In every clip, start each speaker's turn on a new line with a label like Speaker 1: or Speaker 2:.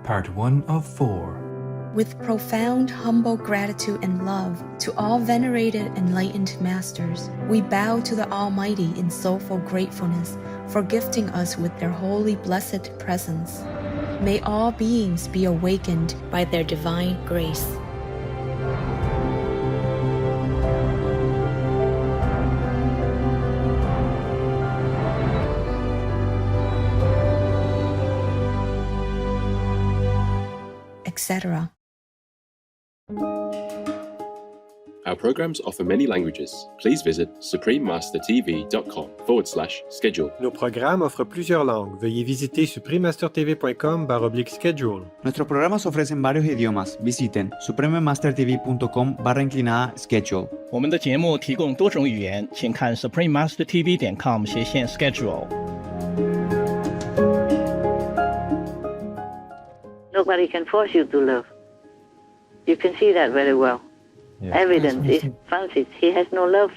Speaker 1: part 1 of 4.
Speaker 2: With profound, humble gratitude and love to all venerated enlightened masters, we bow to the Almighty in soulful gratefulness for gifting us with their holy blessed presence. May all beings be awakened by their divine grace. Etc.
Speaker 3: Our programs offer many languages. Please visit suprememastertv.com/schedule.
Speaker 4: Nos programas offrent plusieurs langues. Veuillez visiter suprememastertv.com/schedule.
Speaker 5: Nuestros programas ofrecen varios idiomas. Visiten suprememastertv.com/schedule.
Speaker 6: 我们的节目提供多种语言，请看 suprememastertv.com/schedule。
Speaker 7: Nobody can force you to love. You can see that very well.
Speaker 8: Yeah.
Speaker 7: Evidence is Francis. He has no love,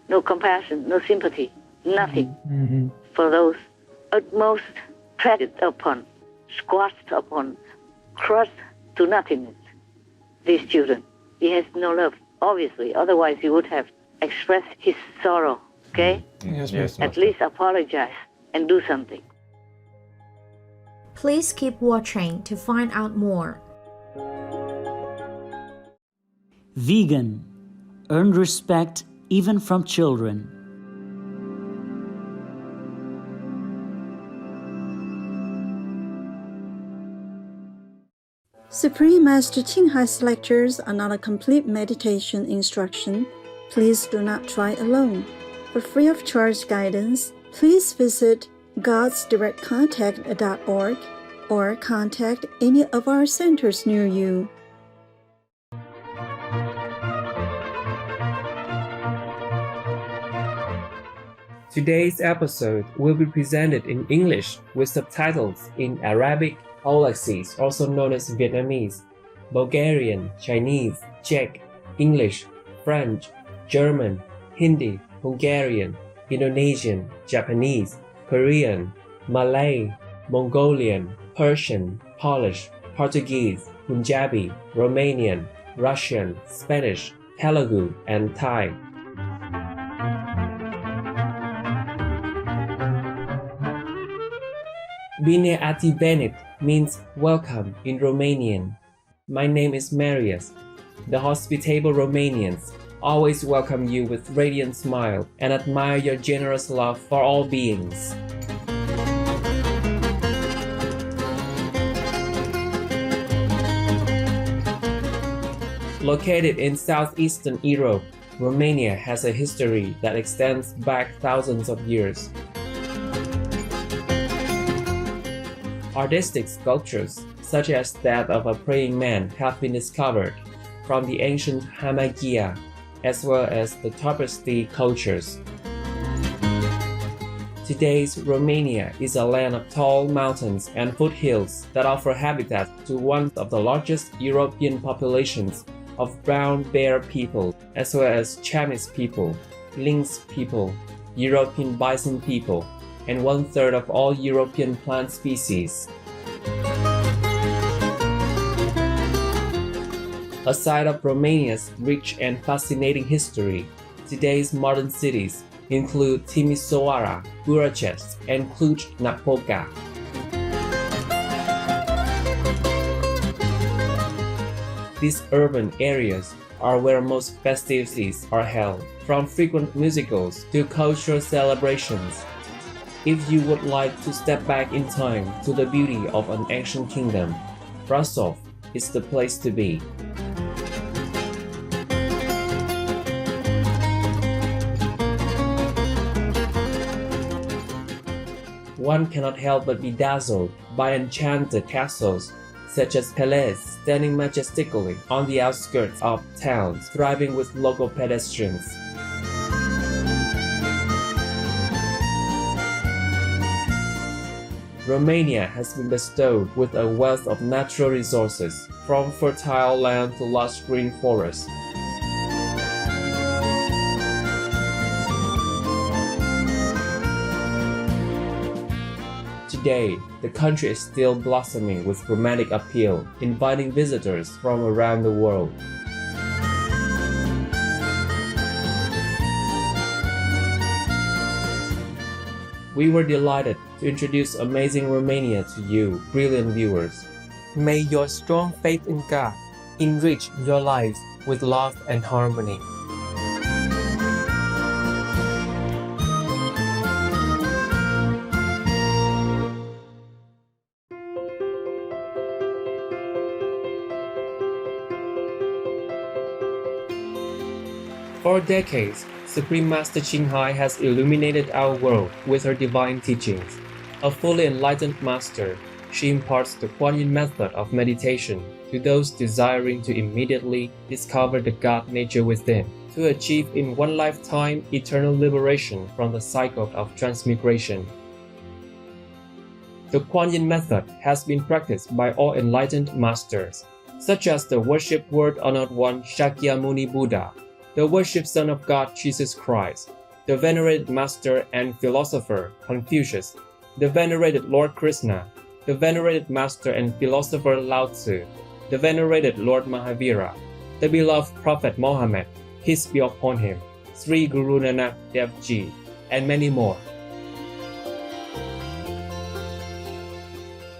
Speaker 7: no compassion, no sympathy, nothing for those utmost treaded upon, squashed upon, crushed to nothingness. These children. He has no love, obviously. Otherwise, he would have expressed his sorrow. Okay?
Speaker 8: Yes.
Speaker 7: At least apologize and do something.
Speaker 9: Please keep watching to find out more.
Speaker 10: Vegan. Earn respect even from children.
Speaker 11: Supreme Master Ching Hai's lectures are not a complete meditation instruction. Please do not try alone. For free of charge guidance, please visit godsdirectcontact.org or contact any of our centers near you.
Speaker 12: Today's episode will be presented in English with subtitles in Arabic, Aulacese, also known as Vietnamese, Bulgarian, Chinese, Czech, English, French, German, Hindi, Hungarian, Indonesian, Japanese, Korean, Malay, Mongolian, Persian, Polish, Portuguese, Punjabi, Romanian, Russian, Spanish, Telugu, and Thai. Bine ați venit means welcome in Romanian. My name is Marius. The hospitable Romanians always welcome you with radiant smile and admire your generous love for all beings. Located in southeastern Europe, Romania has a history that extends back thousands of years. Artistic sculptures, such as that of a praying man, have been discovered from the ancient Hamadrya, as well as the tapestry cultures. Today's Romania is a land of tall mountains and foothills that offer habitat to one of the largest European populations of brown bear people, as well as Chamis people, lynx people, European bison people, and 1/3 of all European plant species. Aside of Romania's rich and fascinating history, today's modern cities include Timisoara, Bucharest, and Cluj-Napoca. These urban areas are where most festivities are held, from frequent musicals to cultural celebrations. If you would like to step back in time to the beauty of an ancient kingdom, Brasov is the place to be. One cannot help but be dazzled by enchanted castles such as Pelez standing majestically on the outskirts of towns, thriving with local pedestrians. Romania has been bestowed with a wealth of natural resources, from fertile land to lush green forests. day, the country is still blossoming with romantic appeal, inviting visitors from around the world. We were delighted to introduce amazing Romania to you, brilliant viewers.
Speaker 1: May your strong faith in God enrich your lives with love and harmony.
Speaker 12: For decades, Supreme Master Ching Hai has illuminated our world with her divine teachings. A fully enlightened master, she imparts the Kuan Yin method of meditation to those desiring to immediately discover the God nature within, to achieve in one lifetime eternal liberation from the cycle of transmigration. The Kuan Yin method has been practiced by all enlightened masters, such as the worship Word Honored One Shakyamuni Buddha, the worshipped Son of God Jesus Christ, the venerated Master and Philosopher Confucius, the venerated Lord Krishna, the venerated Master and Philosopher Lao Tzu, the venerated Lord Mahavira, the beloved Prophet Mohammed, peace be upon him, Sri Guru Nanak Dev Ji, and many more.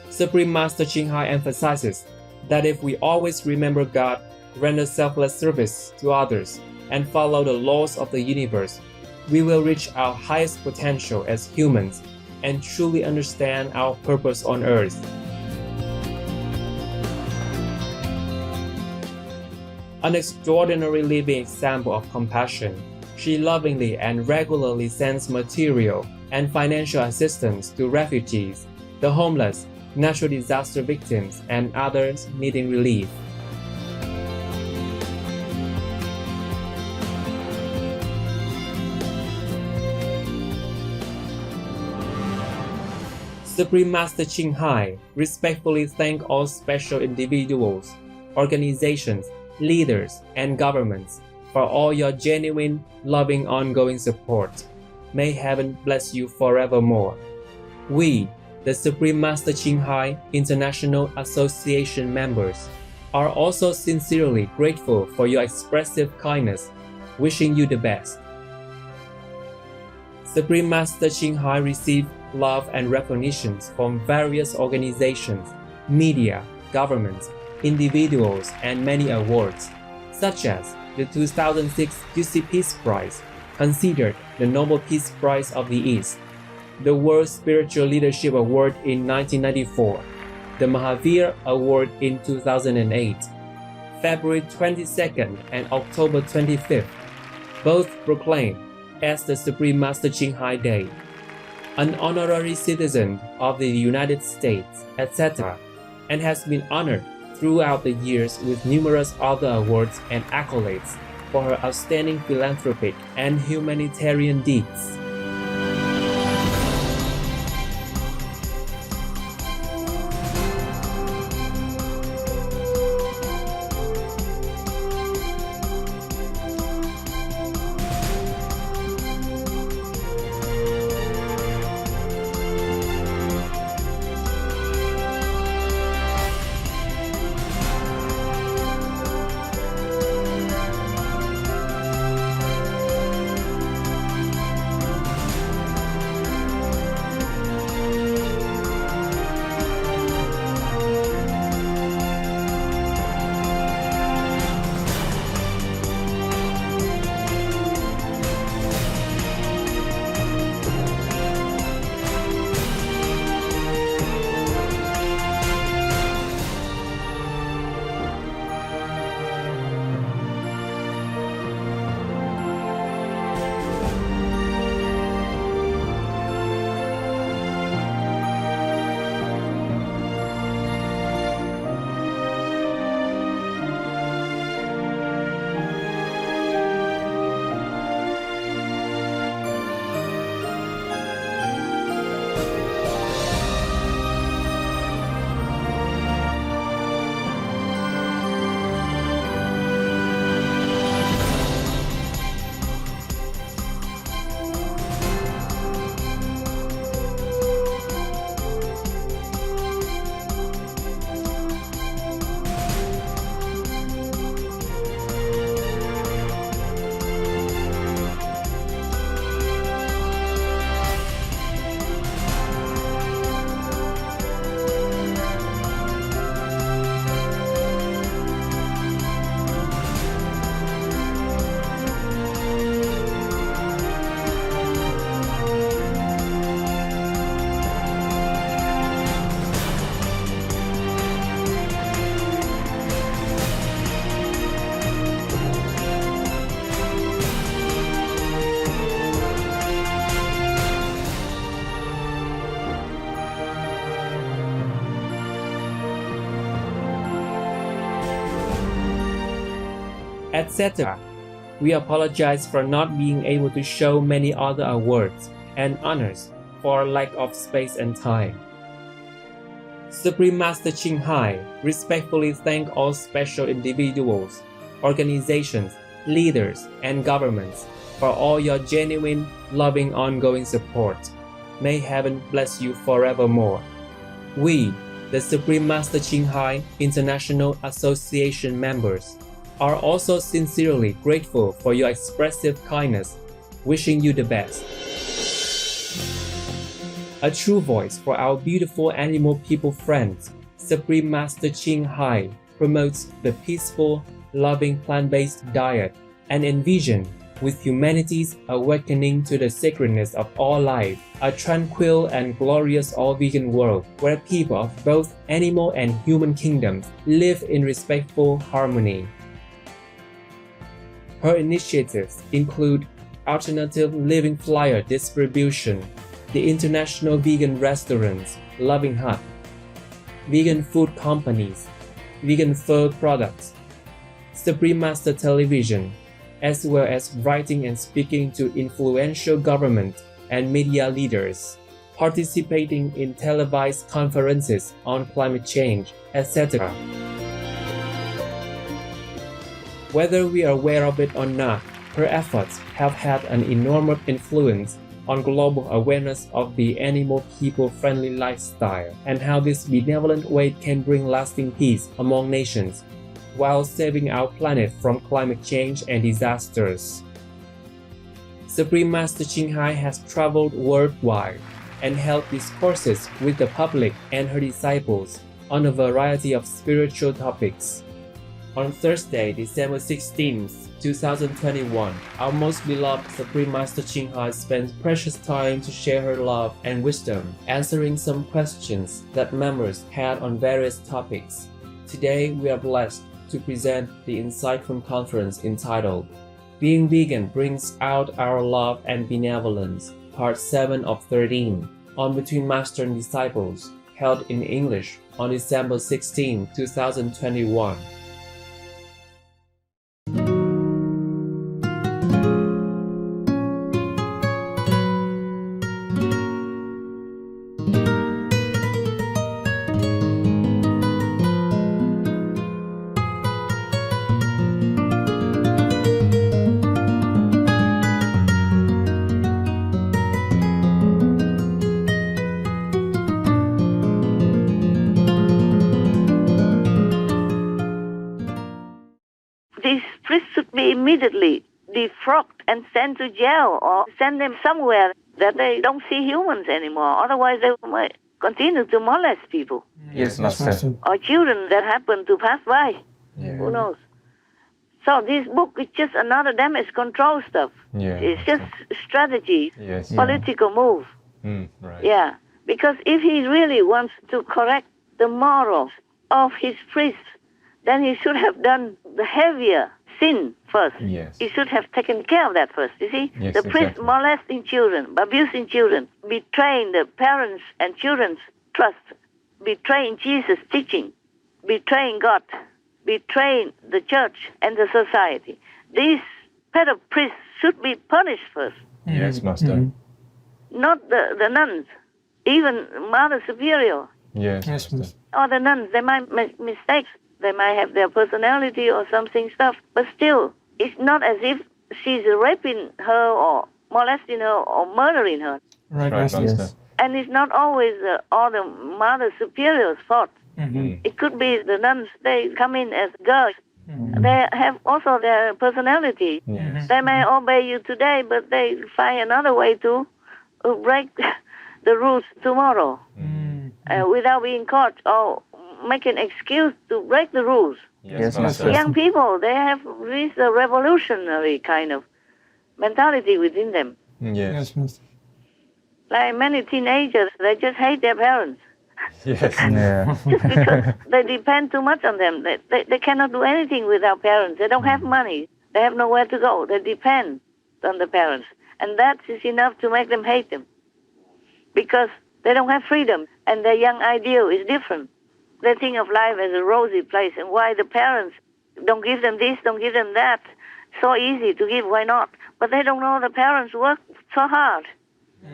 Speaker 12: Supreme Master Ching Hai emphasizes that if we always remember God, render selfless service to others, and follow the laws of the universe, we will reach our highest potential as humans and truly understand our purpose on earth. An extraordinary living example of compassion, she lovingly and regularly sends material and financial assistance to refugees, the homeless, natural disaster victims, and others needing relief. Supreme Master Ching Hai respectfully thank all special individuals, organizations, leaders, and governments for all your genuine, loving, ongoing support. May heaven bless you forevermore. We, the Supreme Master Ching Hai International Association members, are also sincerely grateful for your expressive kindness, wishing you the best. Supreme Master Ching Hai received love and recognitions from various organizations, media, governments, individuals, and many awards, such as the 2006 Juicy Peace Prize, considered the Nobel Peace Prize of the East, the World Spiritual Leadership Award in 1994, the Mahavir Award in 2008, February 22nd and October 25th, both proclaimed as the Supreme Master Ching Hai Day, an honorary citizen of the United States, etc., and has been honored throughout the years with numerous other awards and accolades for her outstanding philanthropic and humanitarian deeds. etc. We apologize for not being able to show many other awards and honors for lack of space and time. Supreme Master Ching Hai respectfully thank all special individuals, organizations, leaders, and governments for all your genuine, loving, ongoing support. May heaven bless you forevermore. We, the Supreme Master Ching Hai International Association members, are also sincerely grateful for your expressive kindness, wishing you the best. A true voice for our beautiful animal people friends, Supreme Master Ching Hai promotes the peaceful, loving plant-based diet and envision, with humanity's awakening to the sacredness of all life, a tranquil and glorious all-vegan world where people of both animal and human kingdoms live in respectful harmony. Her initiatives include alternative living flyer distribution, the International Vegan Restaurants, Loving Hut, vegan food companies, vegan fur products, Supreme Master Television, as well as writing and speaking to influential government and media leaders, participating in televised conferences on climate change, etc. Whether we are aware of it or not, her efforts have had an enormous influence on global awareness of the animal people-friendly lifestyle and how this benevolent way can bring lasting peace among nations while saving our planet from climate change and disasters. Supreme Master Ching Hai has traveled worldwide and held discourses with the public and her disciples on a variety of spiritual topics. On Thursday, December 16, 2021, our most beloved Supreme Master Ching Hai spent precious time to share her love and wisdom, answering some questions that members had on various topics. Today, we are blessed to present the insightful conference entitled Being Vegan Brings Out Our Love and Benevolence, Part 7 of 13, on Between Master and Disciples, held in English on December 16, 2021.
Speaker 7: These priests should be immediately defrocked and sent to jail or send them somewhere that they don't see humans anymore. Otherwise, they might continue to molest people.
Speaker 8: Yes, Master.
Speaker 7: Or children that happen to pass by.
Speaker 8: Yeah.
Speaker 7: Who knows? So this book is just another damage control stuff.
Speaker 8: Yeah.
Speaker 7: It's just strategy,
Speaker 8: Yes.
Speaker 7: political move.
Speaker 8: Right.
Speaker 7: Yeah, because if he really wants to correct the morals of his priests, then he should have done the heavier sin first.
Speaker 8: Yes.
Speaker 7: He should have taken care of that first, you see?
Speaker 8: Yes,
Speaker 7: the priest
Speaker 8: exactly.
Speaker 7: molesting children, abusing children, betraying the parents' and children's trust, betraying Jesus' teaching, betraying God, betraying the church and the society. These pedo priests should be punished first.
Speaker 8: Yes, Master.
Speaker 7: Not the nuns, even Mother Superior.
Speaker 8: Yes, Master.
Speaker 7: Or the nuns, they might make mistakes. They might have their personality or something stuff. But still, it's not as if she's raping her or molesting her or murdering her.
Speaker 8: Right, Master. Yes.
Speaker 7: And it's not always all the Mother Superior's fault. It could be the nuns, they come in as girls. They have also their personality.
Speaker 8: Yes.
Speaker 7: They may obey you today, but they find another way to break the rules tomorrow without being caught or make an excuse to break the rules.
Speaker 8: Yes, Master.
Speaker 7: Young people, they have this revolutionary kind of mentality within them.
Speaker 8: Yes.
Speaker 7: Like many teenagers, they just hate their parents.
Speaker 8: Yes. Yeah.
Speaker 7: Just because they depend too much on them. They cannot do anything without parents. They don't have money. They have nowhere to go. They depend on the parents. And that is enough to make them hate them. Because they don't have freedom. And their young ideal is different. They think of life as a rosy place. And why the parents Don't give them this, don't give them that. So easy to give, why not? But they don't know the parents work so hard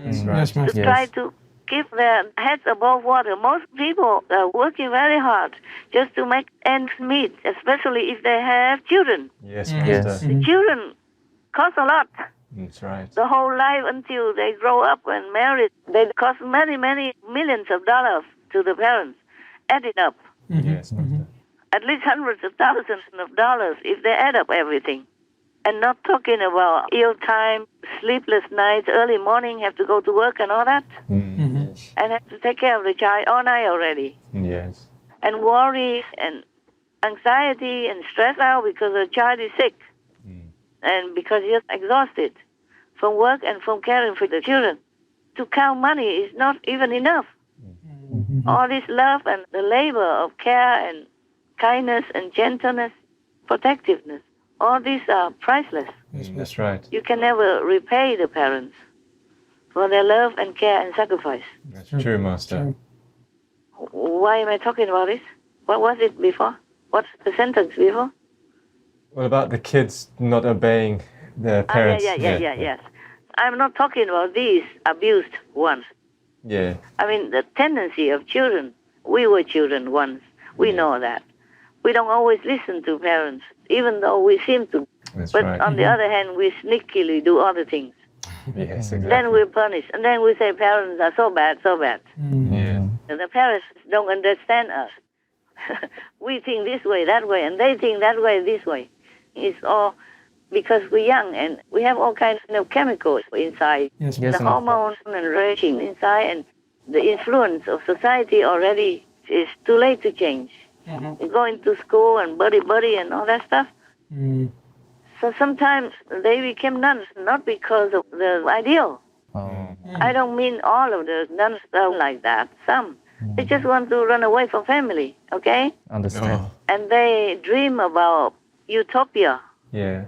Speaker 7: to try to keep their heads above water. Most people are working very hard just to make ends meet, especially if they have children.
Speaker 8: Yes,
Speaker 7: The children cost a lot.
Speaker 8: That's right.
Speaker 7: The whole life until they grow up and married, they cost many, many millions of dollars to the parents, added up.
Speaker 8: Yes, Master.
Speaker 7: At least hundreds of thousands of dollars if they add up everything. And not talking about ill time, sleepless nights, early morning, have to go to work and all that. And have to take care of the child all night already.
Speaker 8: Yes.
Speaker 7: And worry and anxiety and stress out because the child is sick. And because you're exhausted from work and from caring for the children. To count money is not even enough. All this love and the labor of care and kindness and gentleness, protectiveness, all these are priceless.
Speaker 8: That's right.
Speaker 7: You can never repay the parents for their love and care and sacrifice.
Speaker 8: That's true, Master.
Speaker 7: Why am I talking about this? What was it before? What's the sentence before?
Speaker 8: What about the kids not obeying their parents?
Speaker 7: Yes. I'm not talking about these abused ones.
Speaker 8: Yeah.
Speaker 7: I mean, the tendency of children. We were children once. We know that. We don't always listen to parents, even though we seem to.
Speaker 8: That's
Speaker 7: but
Speaker 8: right.
Speaker 7: on the other hand, we sneakily do other things.
Speaker 8: Yes, exactly.
Speaker 7: Then we're punished. And then we say parents are so bad, so bad.
Speaker 8: Yeah.
Speaker 7: And the parents don't understand us. We think this way, that way, and they think that way, this way. It's all because we're young and we have all kinds of chemicals inside. The hormones and raging inside, and the influence of society already is too late to change. Going to school and buddy and all that stuff. So sometimes they became nuns not because of the ideal. I don't mean all of the nuns are like that. Some. They just want to run away from family, okay?
Speaker 8: Understand.
Speaker 7: And they dream about utopia.
Speaker 8: Yeah.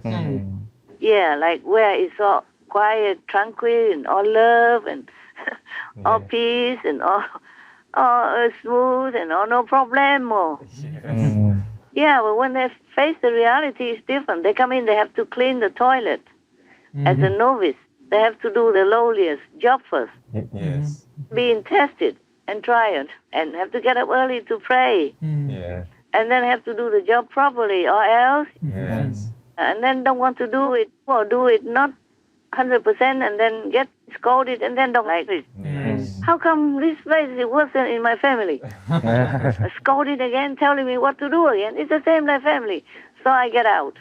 Speaker 7: Yeah, like where it's all quiet, tranquil, and all love, and all peace, and all smooth, and all no problem. Yeah, but when they face the reality, it's different. They come in, they have to clean the toilet. As a novice, they have to do the lowliest job first.
Speaker 8: Yes.
Speaker 7: Being tested and tried, and have to get up early to pray.
Speaker 8: Yeah.
Speaker 7: And then have to do the job properly, or else.
Speaker 8: Yes.
Speaker 7: And then don't want to do it, or do it not 100%, and then get scolded, and then don't like it.
Speaker 8: Yes.
Speaker 7: How come this place is worse than in my family? Scolded again, telling me what to do again. It's the same like family. So I get out.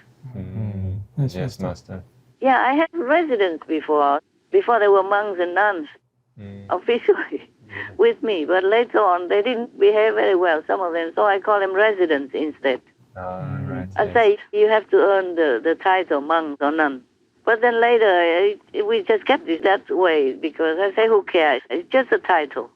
Speaker 8: Yes, Master.
Speaker 7: Yeah, I had residents before they were monks and nuns, officially, with me. But later on, they didn't behave very well, some of them, so I call them residents instead.
Speaker 8: Right.
Speaker 7: I say, you have to earn the title monk or nun. But then later, we just kept it that way, because I say, who cares? It's just a title.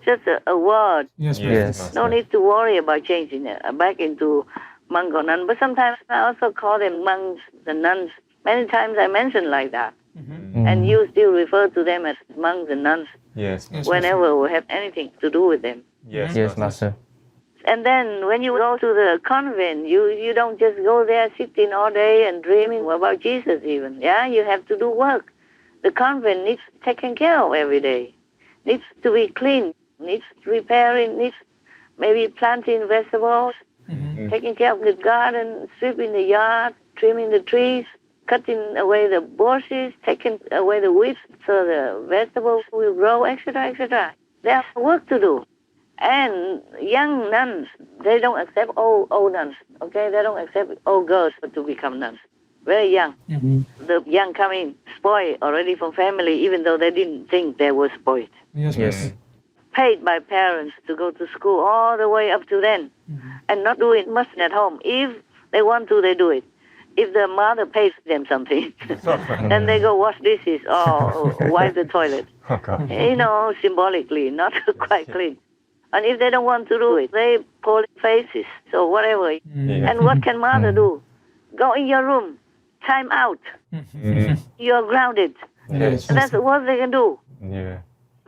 Speaker 7: Just a word.
Speaker 8: Yes.
Speaker 7: No need to worry about changing it back into monk or nun. But sometimes I also call them monks and nuns. Many times I mention like that. And you still refer to them as monks and nuns.
Speaker 8: Yes.
Speaker 7: Whenever we have anything to do with them.
Speaker 8: Yes,
Speaker 1: Master.
Speaker 7: And then when you go to the convent, you don't just go there sitting all day and dreaming about Jesus even. Yeah, you have to do work. The convent needs taken care of every day. Needs to be clean, needs repairing, needs maybe planting vegetables, taking care of the garden, sweeping the yard, trimming the trees, cutting away the bushes, taking away the weeds so the vegetables will grow, etc., etc. They have work to do. And young nuns, they don't accept old nuns, okay? They don't accept old girls to become nuns. Very young. The young come in, spoiled already from family, even though they didn't think they were spoiled.
Speaker 1: Yes.
Speaker 7: Paid by parents to go to school all the way up to then, and not doing much at home. If they want to, they do it. If the mother pays them something, then they go wash dishes or wipe the toilet. You know, symbolically, not quite clean. And if they don't want to do it, they pull faces, so whatever. And what can mother do? Go in your room, time out. You're grounded.
Speaker 8: Yes.
Speaker 7: And that's what they can do.
Speaker 8: Yeah.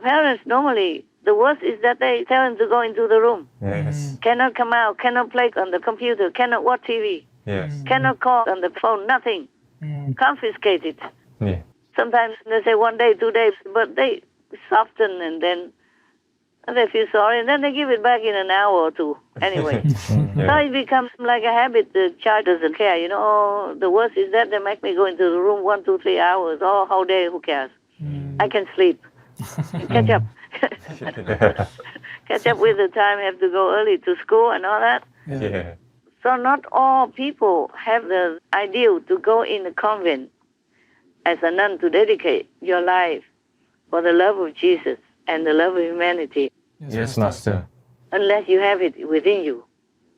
Speaker 7: Parents normally The worst is that they tell him to go into the room.
Speaker 8: Yes.
Speaker 7: Cannot come out, cannot play on the computer, cannot watch TV,
Speaker 8: Yes.
Speaker 7: cannot call on the phone, nothing. Confiscated.
Speaker 8: Yeah.
Speaker 7: Sometimes they say 1 day, 2 days, but they soften and then they feel sorry and then they give it back in an hour or two. Anyway, so it becomes like a habit. The child doesn't care. You know, oh, the worst is that they make me go into the room 1, 2, 3 hours. Oh, how dare, who cares? I can sleep. Catch up. Catch up with the time, have to go early to school and all that.
Speaker 8: Yeah.
Speaker 7: So not all people have the ideal to go in a convent as a nun to dedicate your life for the love of Jesus and the love of humanity.
Speaker 8: Yes, Master.
Speaker 7: Unless you have it within you.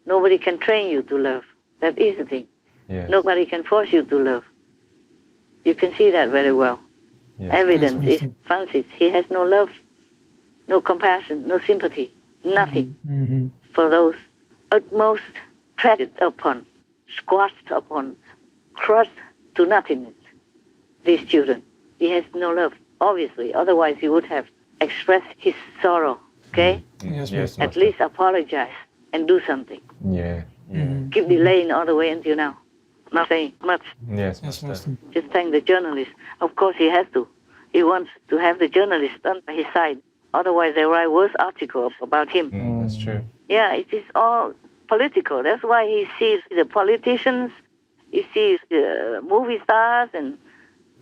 Speaker 7: Nobody can train you to love. That is the thing.
Speaker 8: Yes.
Speaker 7: Nobody can force you to love. You can see that very well.
Speaker 8: Yes.
Speaker 7: Evidence is Francis. He has no love, no compassion, no sympathy, nothing for those utmost treaded upon, squashed upon, crushed to nothingness. These children. He has no love, obviously. Otherwise, he would have expressed his sorrow. Okay?
Speaker 8: Yes,
Speaker 7: At least apologize and do something.
Speaker 8: Yeah.
Speaker 7: Keep delaying all the way until now. Not saying much.
Speaker 8: Yes, Master.
Speaker 7: Just thank the journalist. Of course, he has to. He wants to have the journalist on his side. Otherwise, they write worse articles about him.
Speaker 8: That's true.
Speaker 7: Yeah, it is all political. That's why he sees the politicians, he sees the movie stars and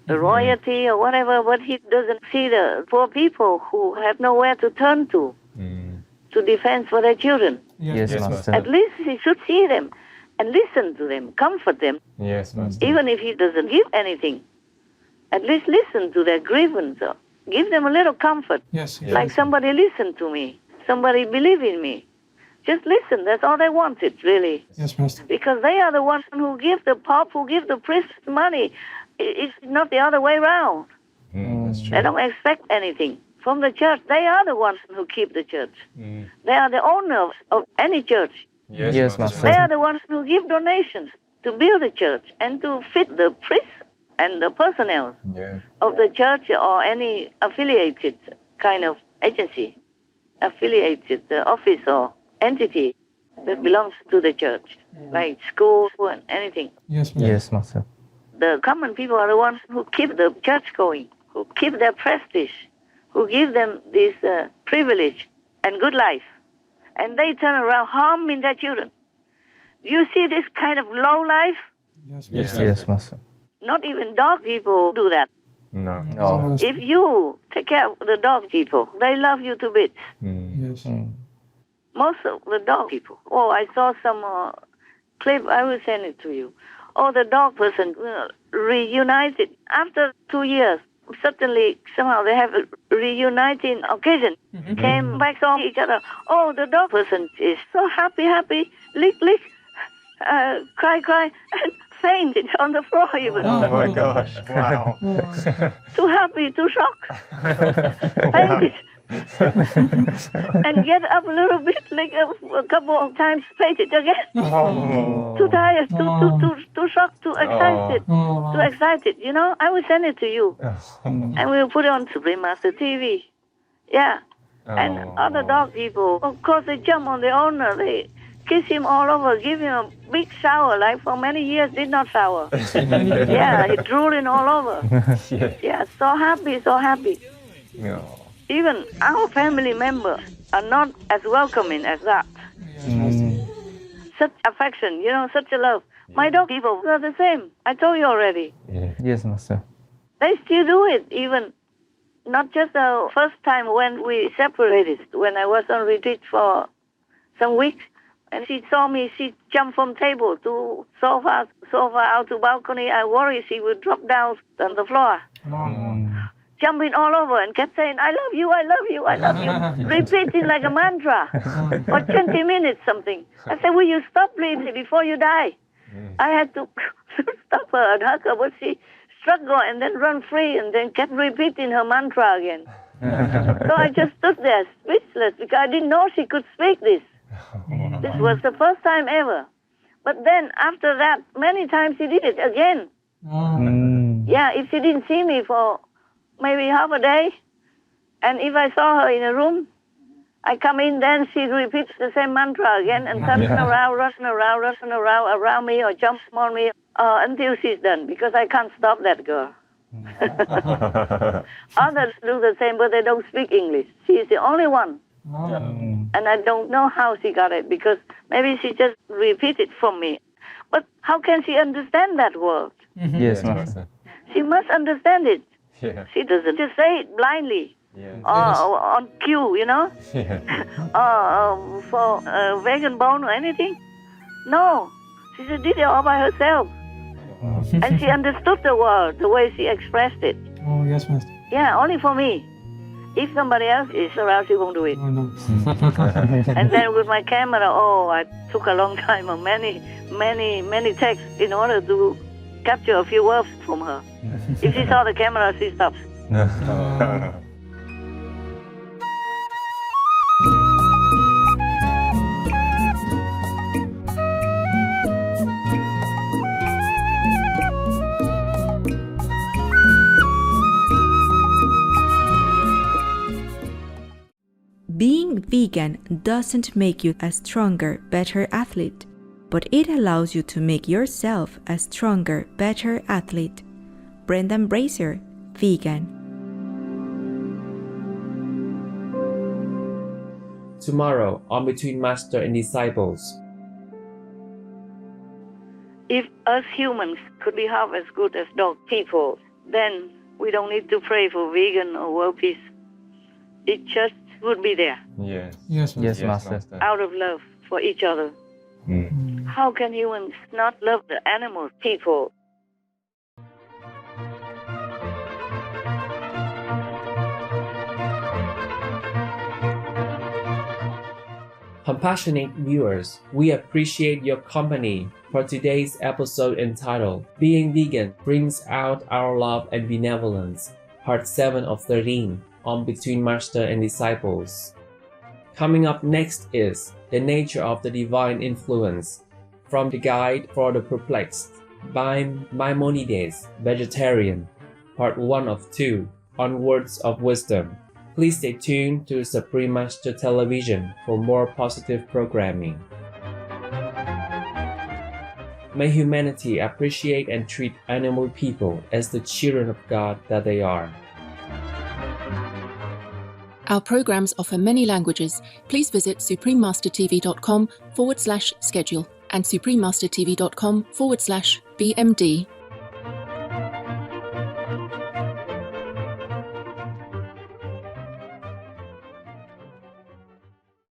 Speaker 7: the royalty or whatever, but he doesn't see the poor people who have nowhere to turn to defend for their children.
Speaker 8: Yes, Master.
Speaker 7: At least he should see them and listen to them, comfort them,
Speaker 8: Yes, Master.
Speaker 7: even if he doesn't give anything. At least listen to their grievance. Or give them a little comfort. Like somebody listened to me. Somebody believe in me. Just listen. That's all they wanted, really.
Speaker 13: Yes, Master.
Speaker 7: Because they are the ones who give the pope, who give the priest money. It's not the other way around.
Speaker 8: That's true.
Speaker 7: They don't expect anything from the church. They are the ones who keep the church. They are the owners of any church.
Speaker 8: Yes, Master.
Speaker 7: They are the ones who give donations to build the church and to fit the priests and the personnel of the church or any affiliated kind of agency, affiliated office or entity that belongs to the church, like school and anything.
Speaker 8: Yes, Master.
Speaker 7: The common people are the ones who keep the church going, who keep their prestige, who give them this privilege and good life. And they turn around harming their children. Do you see this kind of low life?
Speaker 8: Yes, Master.
Speaker 7: Not even dog people do that.
Speaker 8: No.
Speaker 7: If you take care of the dog people, they love you to bits. Most of the dog people. Oh, I saw some clip. I will send it to you. Oh, the dog person reunited after 2 years. Suddenly, somehow they have a reuniting occasion. Came back on each other. Oh, the dog person is so happy, lick, cry, and fainted on the floor even.
Speaker 8: Oh my gosh! Wow.
Speaker 7: Too happy, too shocked. Fainted. And get up a little bit, like a couple of times, fainted again. Too tired, too shocked, too excited. You know, I will send it to you, and we'll put it on Supreme Master TV. Yeah, and other dog people, of course, they jump on the owner. They kiss him all over, give him a big shower, like for many years did not shower. Yeah, he drooling all over. Yeah, so happy. Even our family members are not as welcoming as that. Such affection, you know, such a love. My dog people are the same. I told you already.
Speaker 8: Yes, Master.
Speaker 7: They still do it, even not just the first time when we separated, when I was on retreat for some weeks. And she saw me, she jumped from table to sofa out to balcony. I worried she would drop down on the floor. Jumping all over and kept saying, I love you, repeating like a mantra for 20 minutes something. I said, will you stop please before you die? I had to stop her and hug her, but she struggled and then run free and then kept repeating her mantra again. So I just stood there speechless because I didn't know she could speak this. This was the first time ever. But then after that, many times she did it again. Yeah, if she didn't see me for maybe half a day, and if I saw her in a room, I come in, then she repeats the same mantra again and turns around me or jumps on me until she's done, because I can't stop that girl. Others do the same, but they don't speak English. She's the only one. And I don't know how she got it, because maybe she just repeated from me. But how can she understand that word?
Speaker 8: Yes, Master.
Speaker 7: She must understand it.
Speaker 8: Yeah.
Speaker 7: She doesn't just say it blindly.
Speaker 8: Yeah.
Speaker 7: Or on cue, you know?
Speaker 8: Yeah.
Speaker 7: For vegan bone or anything. No. She just did it all by herself. And she understood the word, the way she expressed it.
Speaker 1: Oh, yes, Master.
Speaker 7: Yeah, only for me. If somebody else is around, she won't do it.
Speaker 1: Oh, no.
Speaker 7: And then with my camera, I took a long time and many takes in order to capture a few words from her. If she saw the camera, she stops.
Speaker 2: Being vegan doesn't make you a stronger, better athlete, but it allows you to make yourself a stronger, better athlete. Brendan Brazier, vegan.
Speaker 12: Tomorrow on Between Master and Disciples.
Speaker 7: If us humans could be half as good as dog people, then we don't need to pray for vegan or world peace. It just would be there.
Speaker 8: Yes.
Speaker 1: Yes, Master.
Speaker 8: Yes, Master.
Speaker 7: Out of love for each other. How can humans not love the animals, people?
Speaker 12: Compassionate viewers, we appreciate your company for today's episode entitled Being Vegan Brings Out Our Love and Benevolence, Part 7 of 13 on Between Master and Disciples. Coming up next is The Nature of the Divine Influence from the Guide for the Perplexed by Maimonides, Vegetarian, Part 1 of 2 on Words of Wisdom. Please stay tuned to Supreme Master Television for more positive programming. May humanity appreciate and treat animal people as the children of God that they are.
Speaker 13: Our programs offer many languages. Please visit suprememastertv.com/schedule and suprememastertv.com/BMD.